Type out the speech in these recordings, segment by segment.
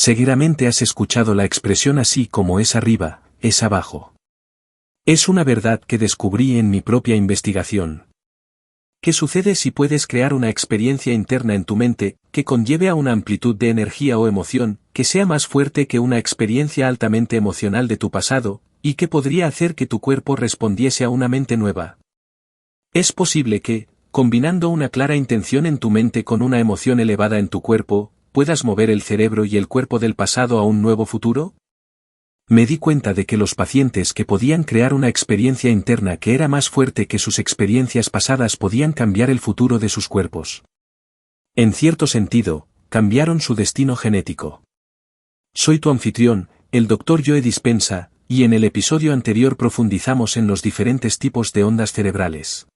Seguramente has escuchado la expresión así como es arriba, es abajo. Es una verdad que descubrí en mi propia investigación. ¿Qué sucede si puedes crear una experiencia interna en tu mente, que conlleve a una amplitud de energía o emoción, que sea más fuerte que una experiencia altamente emocional de tu pasado, y que podría hacer que tu cuerpo respondiese a una mente nueva? Es posible que, combinando una clara intención en tu mente con una emoción elevada en tu cuerpo, puedas mover el cerebro y el cuerpo del pasado a un nuevo futuro. Me di cuenta de que los pacientes que podían crear una experiencia interna que era más fuerte que sus experiencias pasadas podían cambiar el futuro de sus cuerpos. En cierto sentido, cambiaron su destino genético. Soy tu anfitrión, el Dr. Joe Dispenza, y en el episodio anterior profundizamos en los diferentes tipos de ondas cerebrales.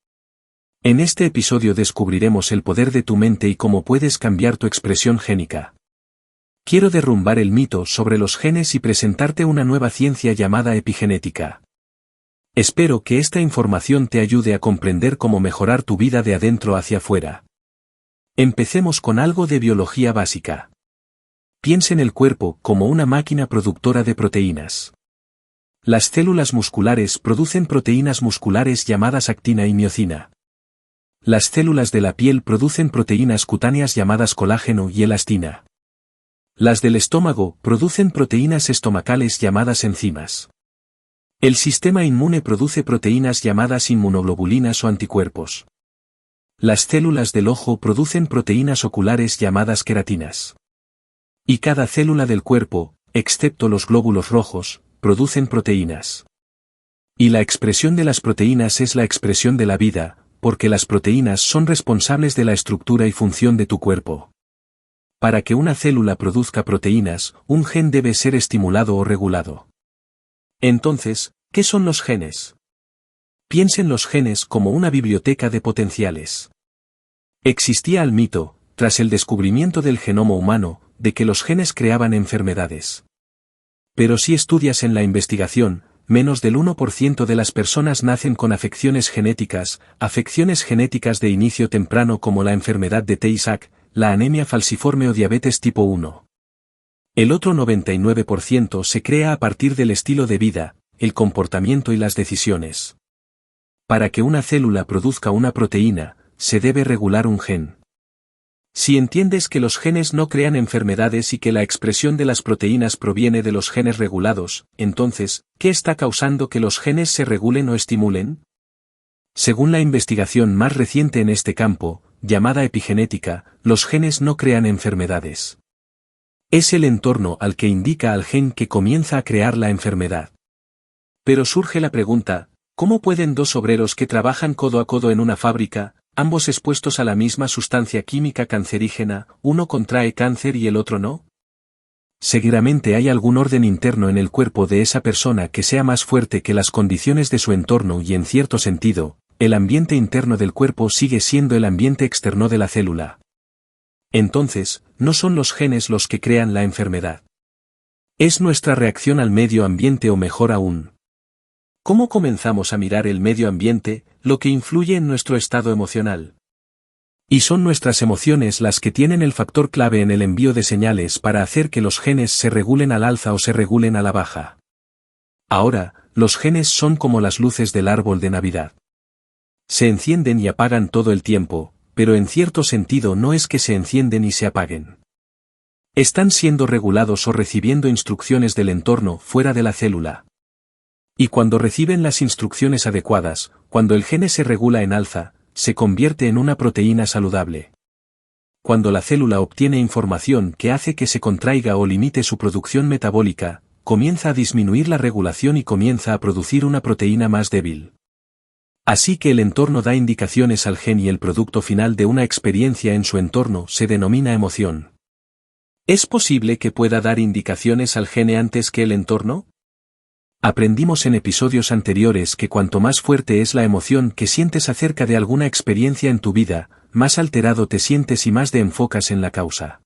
En este episodio descubriremos el poder de tu mente y cómo puedes cambiar tu expresión génica. Quiero derrumbar el mito sobre los genes y presentarte una nueva ciencia llamada epigenética. Espero que esta información te ayude a comprender cómo mejorar tu vida de adentro hacia afuera. Empecemos con algo de biología básica. Piensa en el cuerpo como una máquina productora de proteínas. Las células musculares producen proteínas musculares llamadas actina y miocina. Las células de la piel producen proteínas cutáneas llamadas colágeno y elastina. Las del estómago producen proteínas estomacales llamadas enzimas. El sistema inmune produce proteínas llamadas inmunoglobulinas o anticuerpos. Las células del ojo producen proteínas oculares llamadas queratinas. Y cada célula del cuerpo, excepto los glóbulos rojos, producen proteínas. Y la expresión de las proteínas es la expresión de la vida, porque las proteínas son responsables de la estructura y función de tu cuerpo. Para que una célula produzca proteínas, un gen debe ser estimulado o regulado. Entonces, ¿qué son los genes? Piensa en los genes como una biblioteca de potenciales. Existía el mito, tras el descubrimiento del genoma humano, de que los genes creaban enfermedades. Pero si estudias en la investigación, menos del 1% de las personas nacen con afecciones genéticas de inicio temprano como la enfermedad de Tay-Sachs, la anemia falciforme o diabetes tipo 1. El otro 99% se crea a partir del estilo de vida, el comportamiento y las decisiones. Para que una célula produzca una proteína, se debe regular un gen. Si entiendes que los genes no crean enfermedades y que la expresión de las proteínas proviene de los genes regulados, entonces, ¿qué está causando que los genes se regulen o estimulen? Según la investigación más reciente en este campo, llamada epigenética, los genes no crean enfermedades. Es el entorno al que indica al gen que comienza a crear la enfermedad. Pero surge la pregunta, ¿cómo pueden dos obreros que trabajan codo a codo en una fábrica, ambos expuestos a la misma sustancia química cancerígena, uno contrae cáncer y el otro no? Seguramente hay algún orden interno en el cuerpo de esa persona que sea más fuerte que las condiciones de su entorno y en cierto sentido, el ambiente interno del cuerpo sigue siendo el ambiente externo de la célula. Entonces, no son los genes los que crean la enfermedad. Es nuestra reacción al medio ambiente o mejor aún. ¿Cómo comenzamos a mirar el medio ambiente, lo que influye en nuestro estado emocional? Y son nuestras emociones las que tienen el factor clave en el envío de señales para hacer que los genes se regulen al alza o se regulen a la baja. Ahora, los genes son como las luces del árbol de Navidad. Se encienden y apagan todo el tiempo, pero en cierto sentido no es que se encienden y se apaguen. Están siendo regulados o recibiendo instrucciones del entorno fuera de la célula. Y cuando reciben las instrucciones adecuadas, cuando el gen se regula en alza, se convierte en una proteína saludable. Cuando la célula obtiene información que hace que se contraiga o limite su producción metabólica, comienza a disminuir la regulación y comienza a producir una proteína más débil. Así que el entorno da indicaciones al gen y el producto final de una experiencia en su entorno se denomina emoción. ¿Es posible que pueda dar indicaciones al gene antes que el entorno? Aprendimos en episodios anteriores que cuanto más fuerte es la emoción que sientes acerca de alguna experiencia en tu vida, más alterado te sientes y más te enfocas en la causa.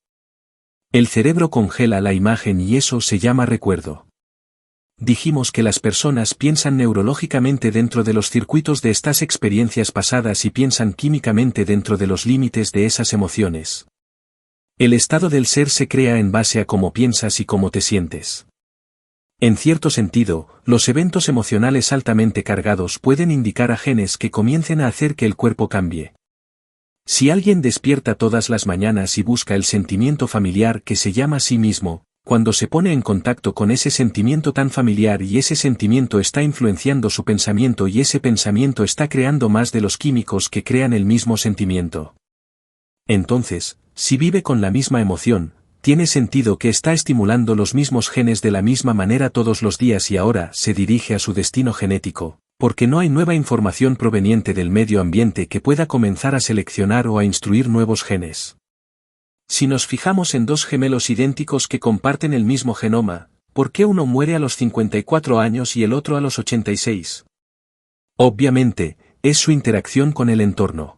El cerebro congela la imagen y eso se llama recuerdo. Dijimos que las personas piensan neurológicamente dentro de los circuitos de estas experiencias pasadas y piensan químicamente dentro de los límites de esas emociones. El estado del ser se crea en base a cómo piensas y cómo te sientes. En cierto sentido, los eventos emocionales altamente cargados pueden indicar a genes que comiencen a hacer que el cuerpo cambie. Si alguien despierta todas las mañanas y busca el sentimiento familiar que se llama a sí mismo, cuando se pone en contacto con ese sentimiento tan familiar y ese sentimiento está influenciando su pensamiento y ese pensamiento está creando más de los químicos que crean el mismo sentimiento. Entonces, si vive con la misma emoción, tiene sentido que está estimulando los mismos genes de la misma manera todos los días y ahora se dirige a su destino genético, porque no hay nueva información proveniente del medio ambiente que pueda comenzar a seleccionar o a instruir nuevos genes. Si nos fijamos en dos gemelos idénticos que comparten el mismo genoma, ¿por qué uno muere a los 54 años y el otro a los 86? Obviamente, es su interacción con el entorno.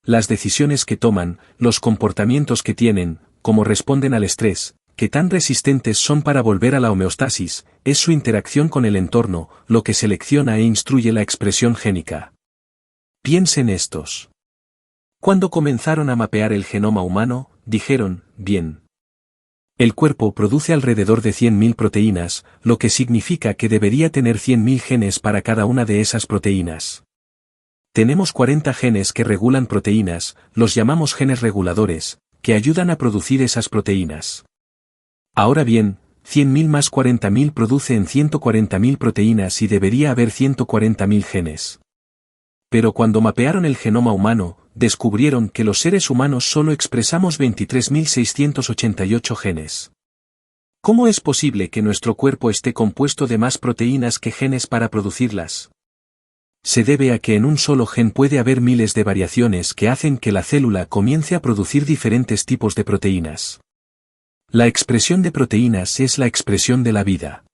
Las decisiones que toman, los comportamientos que tienen, cómo responden al estrés, qué tan resistentes son para volver a la homeostasis, es su interacción con el entorno, lo que selecciona e instruye la expresión génica. Piensen estos. Cuando comenzaron a mapear el genoma humano, dijeron, bien. El cuerpo produce alrededor de 100.000 proteínas, lo que significa que debería tener 100.000 genes para cada una de esas proteínas. Tenemos 40 genes que regulan proteínas, los llamamos genes reguladores, que ayudan a producir esas proteínas. Ahora bien, 100.000 más 40.000 producen 140.000 proteínas y debería haber 140.000 genes. Pero cuando mapearon el genoma humano, descubrieron que los seres humanos solo expresamos 23.688 genes. ¿Cómo es posible que nuestro cuerpo esté compuesto de más proteínas que genes para producirlas? Se debe a que en un solo gen puede haber miles de variaciones que hacen que la célula comience a producir diferentes tipos de proteínas. La expresión de proteínas es la expresión de la vida.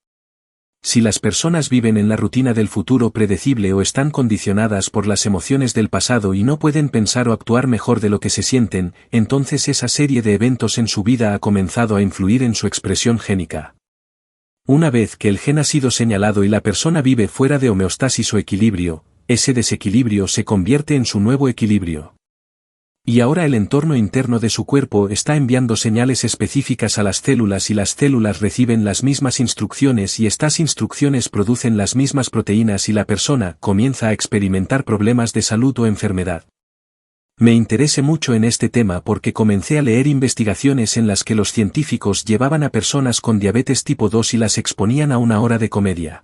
Si las personas viven en la rutina del futuro predecible o están condicionadas por las emociones del pasado y no pueden pensar o actuar mejor de lo que se sienten, entonces esa serie de eventos en su vida ha comenzado a influir en su expresión génica. Una vez que el gen ha sido señalado y la persona vive fuera de homeostasis o equilibrio, ese desequilibrio se convierte en su nuevo equilibrio. Y ahora el entorno interno de su cuerpo está enviando señales específicas a las células y las células reciben las mismas instrucciones y estas instrucciones producen las mismas proteínas y la persona comienza a experimentar problemas de salud o enfermedad. Me interesé mucho en este tema porque comencé a leer investigaciones en las que los científicos llevaban a personas con diabetes tipo 2 y las exponían a una hora de comedia.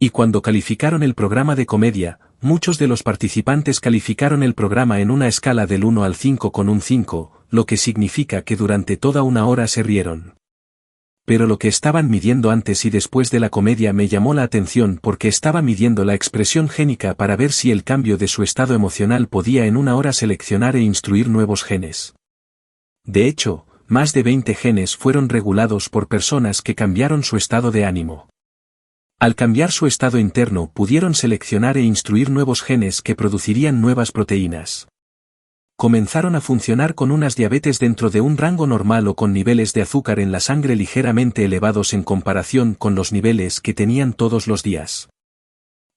Y cuando calificaron el programa de comedia, muchos de los participantes calificaron el programa en una escala del 1 al 5 con un 5, lo que significa que durante toda una hora se rieron. Pero lo que estaban midiendo antes y después de la comedia me llamó la atención porque estaba midiendo la expresión génica para ver si el cambio de su estado emocional podía en una hora seleccionar e instruir nuevos genes. De hecho, más de 20 genes fueron regulados por personas que cambiaron su estado de ánimo. Al cambiar su estado interno pudieron seleccionar e instruir nuevos genes que producirían nuevas proteínas. Comenzaron a funcionar con unas diabetes dentro de un rango normal o con niveles de azúcar en la sangre ligeramente elevados en comparación con los niveles que tenían todos los días.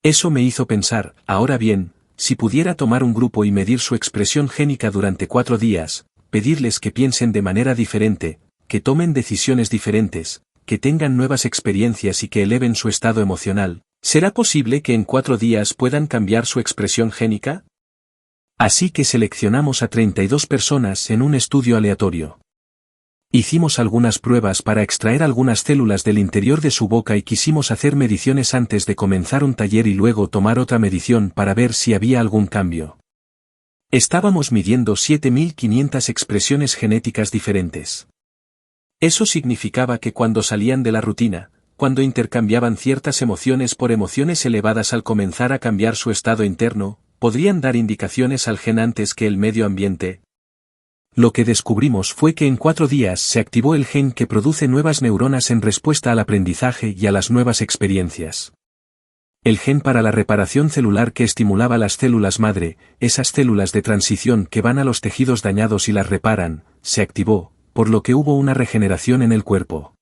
Eso me hizo pensar, ahora bien, si pudiera tomar un grupo y medir su expresión génica durante 4 días, pedirles que piensen de manera diferente, que tomen decisiones diferentes, que tengan nuevas experiencias y que eleven su estado emocional, ¿será posible que en 4 días puedan cambiar su expresión génica? Así que seleccionamos a 32 personas en un estudio aleatorio. Hicimos algunas pruebas para extraer algunas células del interior de su boca y quisimos hacer mediciones antes de comenzar un taller y luego tomar otra medición para ver si había algún cambio. Estábamos midiendo 7.500 expresiones genéticas diferentes. Eso significaba que cuando salían de la rutina, cuando intercambiaban ciertas emociones por emociones elevadas al comenzar a cambiar su estado interno, podrían dar indicaciones al gen antes que el medio ambiente. Lo que descubrimos fue que en 4 días se activó el gen que produce nuevas neuronas en respuesta al aprendizaje y a las nuevas experiencias. El gen para la reparación celular que estimulaba las células madre, esas células de transición que van a los tejidos dañados y las reparan, se activó, por lo que hubo una regeneración en el cuerpo.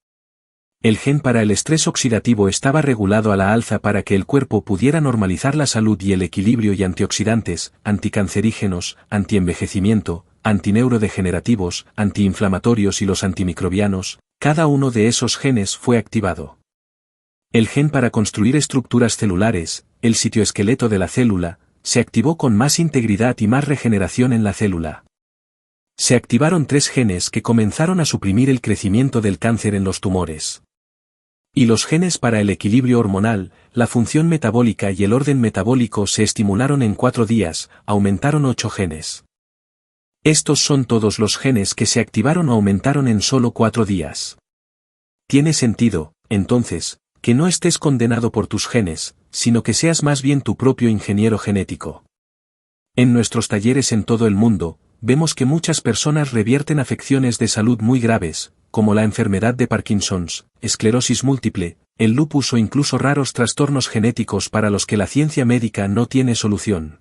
El gen para el estrés oxidativo estaba regulado a la alza para que el cuerpo pudiera normalizar la salud y el equilibrio y antioxidantes, anticancerígenos, antienvejecimiento, antineurodegenerativos, antiinflamatorios y los antimicrobianos, cada uno de esos genes fue activado. El gen para construir estructuras celulares, el citoesqueleto de la célula, se activó con más integridad y más regeneración en la célula. Se activaron 3 genes que comenzaron a suprimir el crecimiento del cáncer en los tumores. Y los genes para el equilibrio hormonal, la función metabólica y el orden metabólico se estimularon en 4 días, aumentaron 8 genes. Estos son todos los genes que se activaron o aumentaron en solo 4 días. Tiene sentido, entonces, que no estés condenado por tus genes, sino que seas más bien tu propio ingeniero genético. En nuestros talleres en todo el mundo, vemos que muchas personas revierten afecciones de salud muy graves, como la enfermedad de Parkinson's, esclerosis múltiple, el lupus o incluso raros trastornos genéticos para los que la ciencia médica no tiene solución.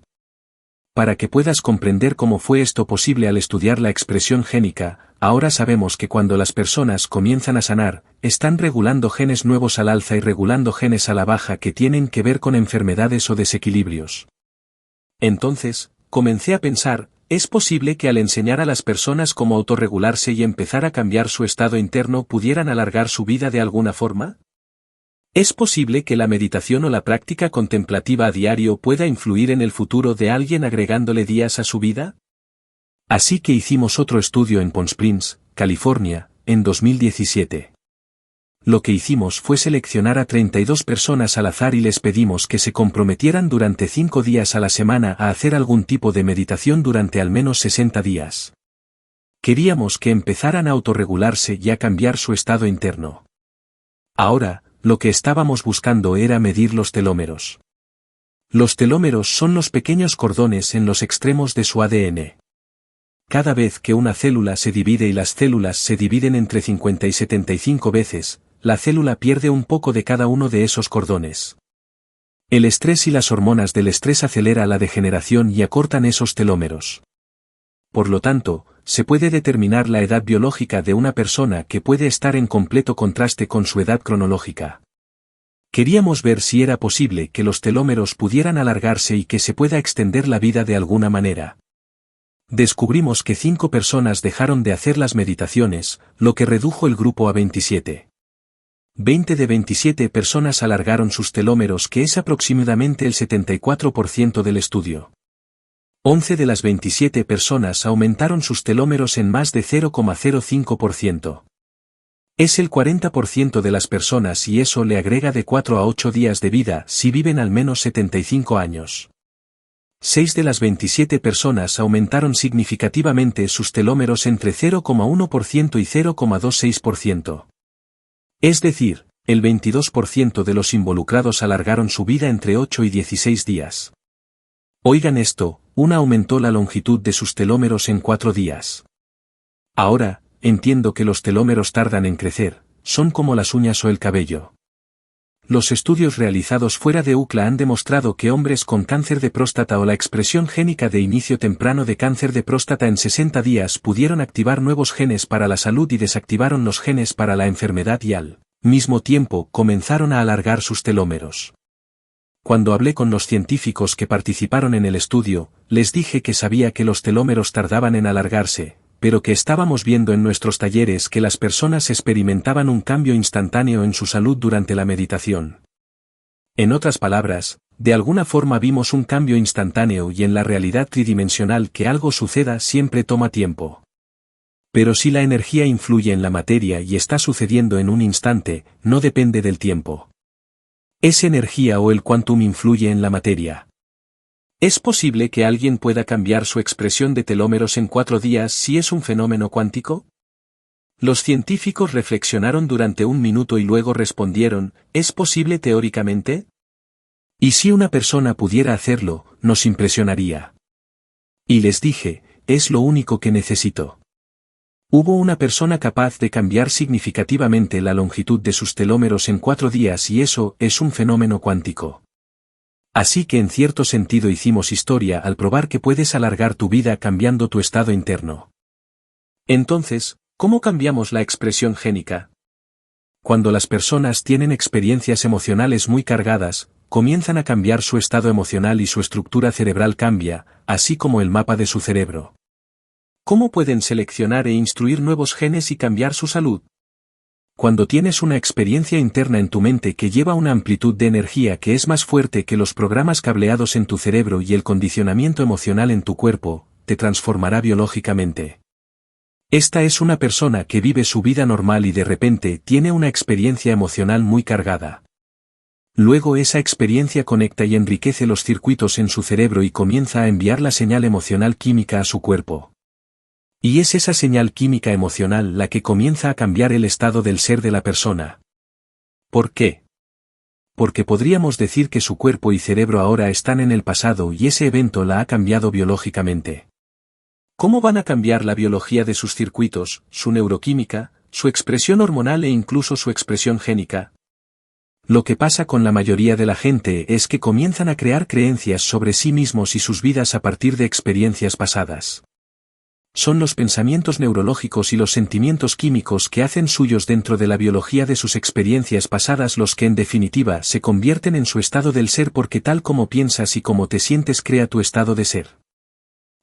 Para que puedas comprender cómo fue esto posible al estudiar la expresión génica, ahora sabemos que cuando las personas comienzan a sanar, están regulando genes nuevos al alza y regulando genes a la baja que tienen que ver con enfermedades o desequilibrios. Entonces, comencé a pensar, ¿es posible que al enseñar a las personas cómo autorregularse y empezar a cambiar su estado interno pudieran alargar su vida de alguna forma? ¿Es posible que la meditación o la práctica contemplativa a diario pueda influir en el futuro de alguien agregándole días a su vida? Así que hicimos otro estudio en Palm Springs, California, en 2017. Lo que hicimos fue seleccionar a 32 personas al azar y les pedimos que se comprometieran durante 5 días a la semana a hacer algún tipo de meditación durante al menos 60 días. Queríamos que empezaran a autorregularse y a cambiar su estado interno. Ahora, lo que estábamos buscando era medir los telómeros. Los telómeros son los pequeños cordones en los extremos de su ADN. Cada vez que una célula se divide y las células se dividen entre 50 y 75 veces, la célula pierde un poco de cada uno de esos cordones. El estrés y las hormonas del estrés aceleran la degeneración y acortan esos telómeros. Por lo tanto, se puede determinar la edad biológica de una persona que puede estar en completo contraste con su edad cronológica. Queríamos ver si era posible que los telómeros pudieran alargarse y que se pueda extender la vida de alguna manera. Descubrimos que 5 personas dejaron de hacer las meditaciones, lo que redujo el grupo a 27. 20 de 27 personas alargaron sus telómeros, que es aproximadamente el 74% del estudio. 11 de las 27 personas aumentaron sus telómeros en más de 0,05%. Es el 40% de las personas y eso le agrega de 4 a 8 días de vida si viven al menos 75 años. 6 de las 27 personas aumentaron significativamente sus telómeros entre 0,1% y 0,26%. Es decir, el 22% de los involucrados alargaron su vida entre 8 y 16 días. Oigan esto, una aumentó la longitud de sus telómeros en 4 días. Ahora, entiendo que los telómeros tardan en crecer, son como las uñas o el cabello. Los estudios realizados fuera de UCLA han demostrado que hombres con cáncer de próstata o la expresión génica de inicio temprano de cáncer de próstata en 60 días pudieron activar nuevos genes para la salud y desactivaron los genes para la enfermedad y al mismo tiempo comenzaron a alargar sus telómeros. Cuando hablé con los científicos que participaron en el estudio, les dije que sabía que los telómeros tardaban en alargarse, pero que estábamos viendo en nuestros talleres que las personas experimentaban un cambio instantáneo en su salud durante la meditación. En otras palabras, de alguna forma vimos un cambio instantáneo y en la realidad tridimensional que algo suceda siempre toma tiempo. Pero si la energía influye en la materia y está sucediendo en un instante, no depende del tiempo. ¿Es energía o el quantum influye en la materia? ¿Es posible que alguien pueda cambiar su expresión de telómeros en 4 días si es un fenómeno cuántico? Los científicos reflexionaron durante un minuto y luego respondieron, ¿es posible teóricamente? Y si una persona pudiera hacerlo, nos impresionaría. Y les dije, es lo único que necesito. Hubo una persona capaz de cambiar significativamente la longitud de sus telómeros en 4 días y eso es un fenómeno cuántico. Así que en cierto sentido hicimos historia al probar que puedes alargar tu vida cambiando tu estado interno. Entonces, ¿cómo cambiamos la expresión génica? Cuando las personas tienen experiencias emocionales muy cargadas, comienzan a cambiar su estado emocional y su estructura cerebral cambia, así como el mapa de su cerebro. ¿Cómo pueden seleccionar e instruir nuevos genes y cambiar su salud? Cuando tienes una experiencia interna en tu mente que lleva una amplitud de energía que es más fuerte que los programas cableados en tu cerebro y el condicionamiento emocional en tu cuerpo, te transformará biológicamente. Esta es una persona que vive su vida normal y de repente tiene una experiencia emocional muy cargada. Luego esa experiencia conecta y enriquece los circuitos en su cerebro y comienza a enviar la señal emocional química a su cuerpo. Y es esa señal química emocional la que comienza a cambiar el estado del ser de la persona. ¿Por qué? Porque podríamos decir que su cuerpo y cerebro ahora están en el pasado y ese evento la ha cambiado biológicamente. ¿Cómo van a cambiar la biología de sus circuitos, su neuroquímica, su expresión hormonal e incluso su expresión génica? Lo que pasa con la mayoría de la gente es que comienzan a crear creencias sobre sí mismos y sus vidas a partir de experiencias pasadas. Son los pensamientos neurológicos y los sentimientos químicos que hacen suyos dentro de la biología de sus experiencias pasadas los que en definitiva se convierten en su estado del ser porque tal como piensas y como te sientes crea tu estado de ser.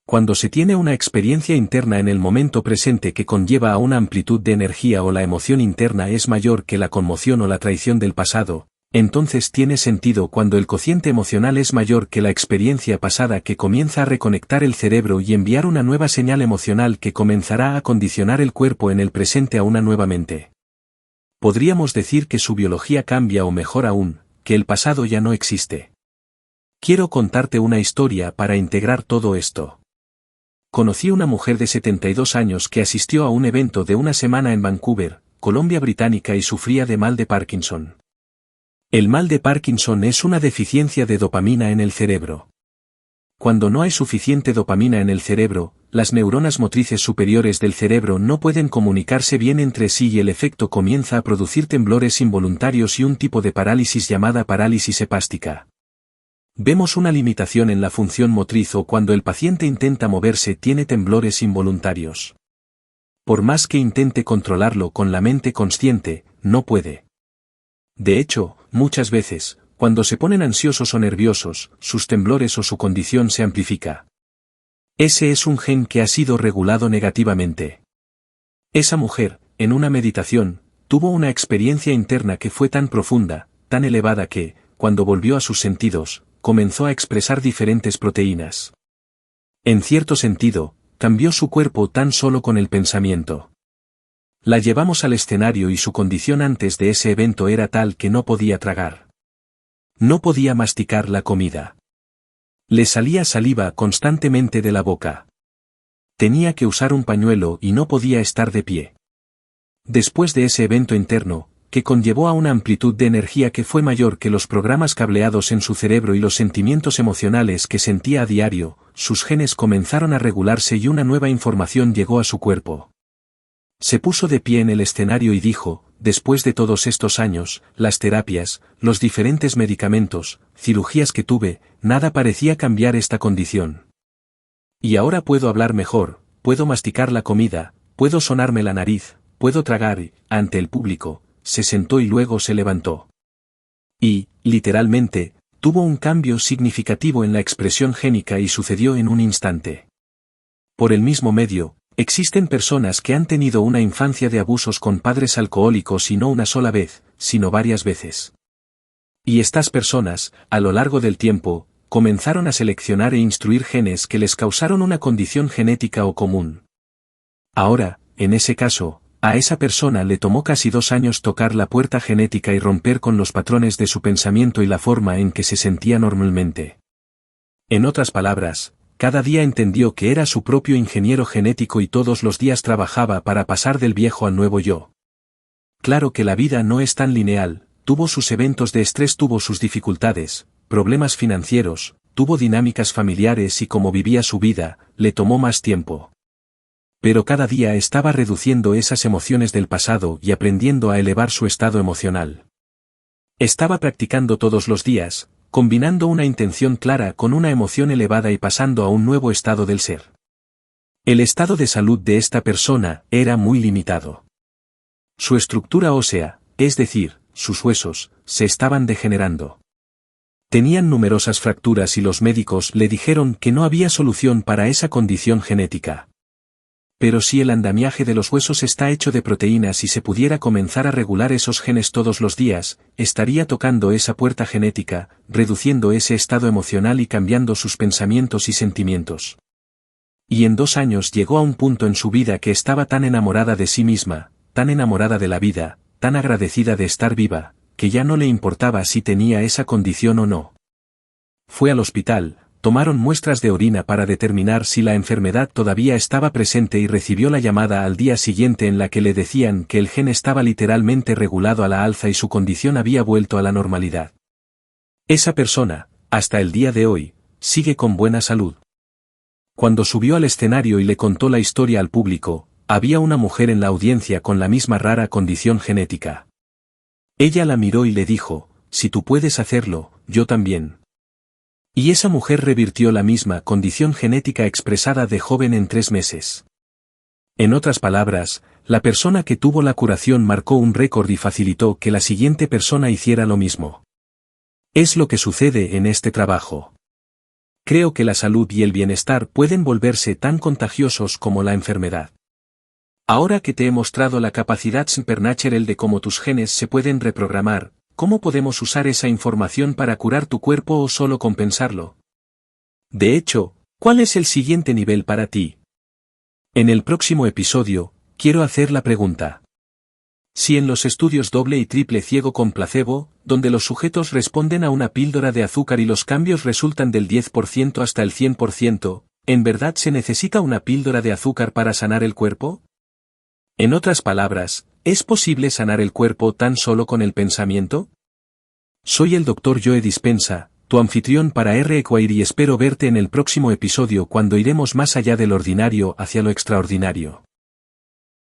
Cuando se tiene una experiencia interna en el momento presente que conlleva a una amplitud de energía o la emoción interna es mayor que la conmoción o la traición del pasado, entonces tiene sentido cuando el cociente emocional es mayor que la experiencia pasada que comienza a reconectar el cerebro y enviar una nueva señal emocional que comenzará a condicionar el cuerpo en el presente a una nueva mente. Podríamos decir que su biología cambia o mejor aún, que el pasado ya no existe. Quiero contarte una historia para integrar todo esto. Conocí una mujer de 72 años que asistió a un evento de una semana en Vancouver, Columbia Británica y sufría de mal de Parkinson. El mal de Parkinson es una deficiencia de dopamina en el cerebro. Cuando no hay suficiente dopamina en el cerebro, las neuronas motrices superiores del cerebro no pueden comunicarse bien entre sí y el efecto comienza a producir temblores involuntarios y un tipo de parálisis llamada parálisis hepástica. Vemos una limitación en la función motriz o cuando el paciente intenta moverse tiene temblores involuntarios. Por más que intente controlarlo con la mente consciente, no puede. De hecho, muchas veces, cuando se ponen ansiosos o nerviosos, sus temblores o su condición se amplifica. Ese es un gen que ha sido regulado negativamente. Esa mujer, en una meditación, tuvo una experiencia interna que fue tan profunda, tan elevada que, cuando volvió a sus sentidos, comenzó a expresar diferentes proteínas. En cierto sentido, cambió su cuerpo tan solo con el pensamiento. La llevamos al escenario y su condición antes de ese evento era tal que no podía tragar. No podía masticar la comida. Le salía saliva constantemente de la boca. Tenía que usar un pañuelo y no podía estar de pie. Después de ese evento interno, que conllevó a una amplitud de energía que fue mayor que los programas cableados en su cerebro y los sentimientos emocionales que sentía a diario, sus genes comenzaron a regularse y una nueva información llegó a su cuerpo. Se puso de pie en el escenario y dijo, después de todos estos años, las terapias, los diferentes medicamentos, cirugías que tuve, nada parecía cambiar esta condición. Y ahora puedo hablar mejor, puedo masticar la comida, puedo sonarme la nariz, puedo tragar y, ante el público, se sentó y luego se levantó. Y, literalmente, tuvo un cambio significativo en la expresión génica y sucedió en un instante. Por el mismo medio, existen personas que han tenido una infancia de abusos con padres alcohólicos y no una sola vez, sino varias veces. Y estas personas, a lo largo del tiempo, comenzaron a seleccionar e instruir genes que les causaron una condición genética o común. Ahora, en ese caso, a esa persona le tomó casi 2 años tocar la puerta genética y romper con los patrones de su pensamiento y la forma en que se sentía normalmente. En otras palabras, cada día entendió que era su propio ingeniero genético y todos los días trabajaba para pasar del viejo al nuevo yo. Claro que la vida no es tan lineal, tuvo sus eventos de estrés, tuvo sus dificultades, problemas financieros, tuvo dinámicas familiares y como vivía su vida, le tomó más tiempo. Pero cada día estaba reduciendo esas emociones del pasado y aprendiendo a elevar su estado emocional. Estaba practicando todos los días, combinando una intención clara con una emoción elevada y pasando a un nuevo estado del ser. El estado de salud de esta persona era muy limitado. Su estructura ósea, es decir, sus huesos, se estaban degenerando. Tenían numerosas fracturas y los médicos le dijeron que no había solución para esa condición genética. pero si el andamiaje de los huesos está hecho de proteínas y se pudiera comenzar a regular esos genes todos los días, estaría tocando esa puerta genética, reduciendo ese estado emocional y cambiando sus pensamientos y sentimientos. Y en 2 años llegó a un punto en su vida que estaba tan enamorada de sí misma, tan enamorada de la vida, tan agradecida de estar viva, que ya no le importaba si tenía esa condición o no. Fue al hospital, tomaron muestras de orina para determinar si la enfermedad todavía estaba presente y recibió la llamada al día siguiente en la que le decían que el gen estaba literalmente regulado a la alza y su condición había vuelto a la normalidad. Esa persona, hasta el día de hoy, sigue con buena salud. Cuando subió al escenario y le contó la historia al público, había una mujer en la audiencia con la misma rara condición genética. Ella la miró y le dijo, si tú puedes hacerlo, yo también. Y esa mujer revirtió la misma condición genética expresada de joven en 3 meses. En otras palabras, la persona que tuvo la curación marcó un récord y facilitó que la siguiente persona hiciera lo mismo. Es lo que sucede en este trabajo. Creo que la salud y el bienestar pueden volverse tan contagiosos como la enfermedad. Ahora que te he mostrado la capacidad supernatural de cómo tus genes se pueden reprogramar, ¿cómo podemos usar esa información para curar tu cuerpo o solo compensarlo? De hecho, ¿cuál es el siguiente nivel para ti? En el próximo episodio, quiero hacer la pregunta. Si en los estudios doble y triple ciego con placebo, donde los sujetos responden a una píldora de azúcar y los cambios resultan del 10% hasta el 100%, ¿en verdad se necesita una píldora de azúcar para sanar el cuerpo? En otras palabras, ¿es posible sanar el cuerpo tan solo con el pensamiento? Soy el Dr. Joe Dispenza, tu anfitrión para REquire y espero verte en el próximo episodio cuando iremos más allá del ordinario hacia lo extraordinario.